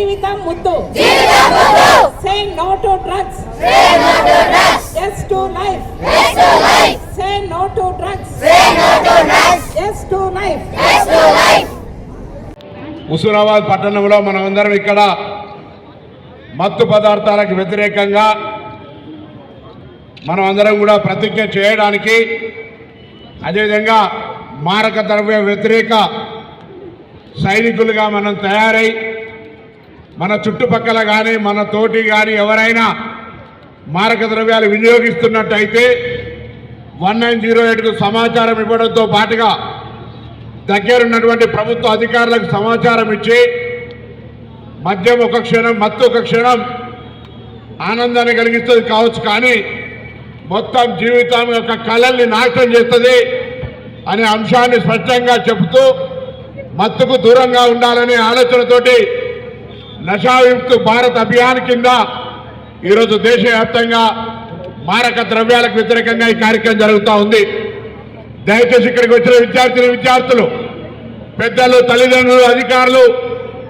జీవితం ముద్దు. Say no to drugs. Yes to life. Say no to drugs. Yes to life. Husnabad పట్టణంలో మనమందరం ఇక్కడ మత్తు పదార్థాలకు వ్యతిరేకంగా మనం అందరం కూడా ప్రతిజ్ఞ చేయడానికి, అదేవిధంగా మారక ద్రవ్య వ్యతిరేక సైనికులుగా మనం తయారై మన చుట్టుపక్కల కానీ మన తోటి కానీ ఎవరైనా మారక ద్రవ్యాలు వినియోగిస్తున్నట్టయితే 1908కు సమాచారం ఇవ్వడంతో పాటుగా దగ్గరున్నటువంటి ప్రభుత్వ అధికారులకు సమాచారం ఇచ్చి మద్యం ఒక క్షణం, మత్తు ఒక క్షణం ఆనందాన్ని కలిగిస్తుంది కావచ్చు, కానీ మొత్తం జీవితం యొక్క కళల్ని నాశనం చేస్తుంది అనే అంశాన్ని స్పష్టంగా చెబుతూ మత్తుకు దూరంగా ఉండాలనే ఆలోచనతోటి నషావిముక్త భారత్ అభియాన్ కింద ఈరోజు దేశవ్యాప్తంగా మారక ద్రవ్యాలకు వ్యతిరేకంగా ఈ కార్యక్రమం జరుగుతూ ఉంది. దయచేసి ఇక్కడికి వచ్చిన విద్యార్థులు, పెద్దలు, తల్లిదండ్రులు, అధికారులు,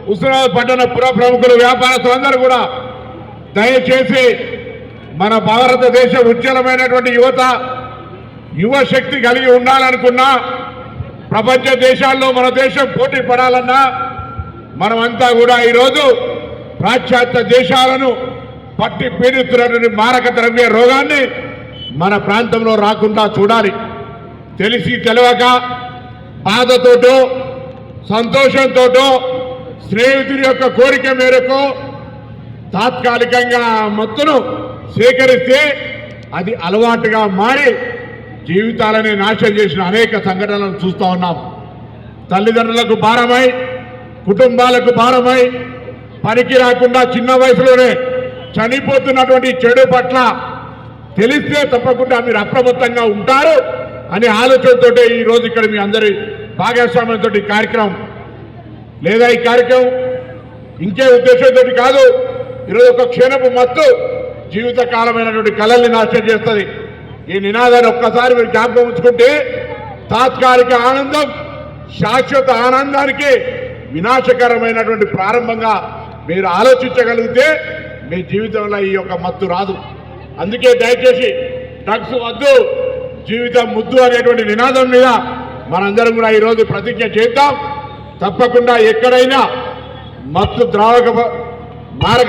హుస్నాబాద్ పట్టణ పుర ప్రముఖులు, వ్యాపారస్తులందరూ కూడా దయచేసి మన భారతదేశ ఉజ్వలమైనటువంటి యువ శక్తి కలిగి ఉండాలనుకున్నా, ప్రపంచ దేశాల్లో మన దేశం పోటీ పడాలన్నా మనమంతా కూడా ఈరోజు పాశ్చాత్య దేశాలను పట్టి పీడిస్తున్నటువంటి మారక ద్రవ్య రోగాన్ని మన ప్రాంతంలో రాకుండా చూడాలి. తెలిసి తెలియక బాధతోటో సంతోషంతోటో స్నేహితుడి యొక్క కోరిక మేరకు తాత్కాలికంగా మత్తును సేకరిస్తే అది అలవాటుగా మారి జీవితాలని నాశనం చేసిన అనేక సంఘటనలను చూస్తూ ఉన్నాం. తల్లిదండ్రులకు భారమై, కుటుంబాలకు భారమై, పనికి రాకుండా చిన్న వయసులోనే చనిపోతున్నటువంటి చెడు పట్ల తెలిస్తే తప్పకుండా మీరు అప్రమత్తంగా ఉంటారు అనే ఆలోచనతో ఈరోజు ఇక్కడ మీ అందరి భాగస్వామ్యంతో ఈ కార్యక్రమం లేదా ఈ కార్యక్రమం ఇంకే ఉద్దేశంతో కాదు. ఈరోజు ఒక క్షణపు మత్తు జీవితకాలమైనటువంటి కళల్ని నాశనం చేస్తుంది. ఈ నినాదాన్ని ఒక్కసారి మీరు జ్ఞాపకం ఉంచుకుంటే తాత్కాలిక ఆనందం శాశ్వత ఆనందానికి వినాశకరమైనటువంటి ప్రారంభంగా మీరు ఆలోచించగలిగితే మీ జీవితంలో ఈ యొక్క మత్తు రాదు. అందుకే దయచేసి డ్రగ్స్ వద్దు, జీవితం ముద్దు అనేటువంటి నినాదం మీద మనందరం కూడా ఈరోజు ప్రతిజ్ఞ చేద్దాం. తప్పకుండా ఎక్కడైనా మత్తు ద్రావక మారక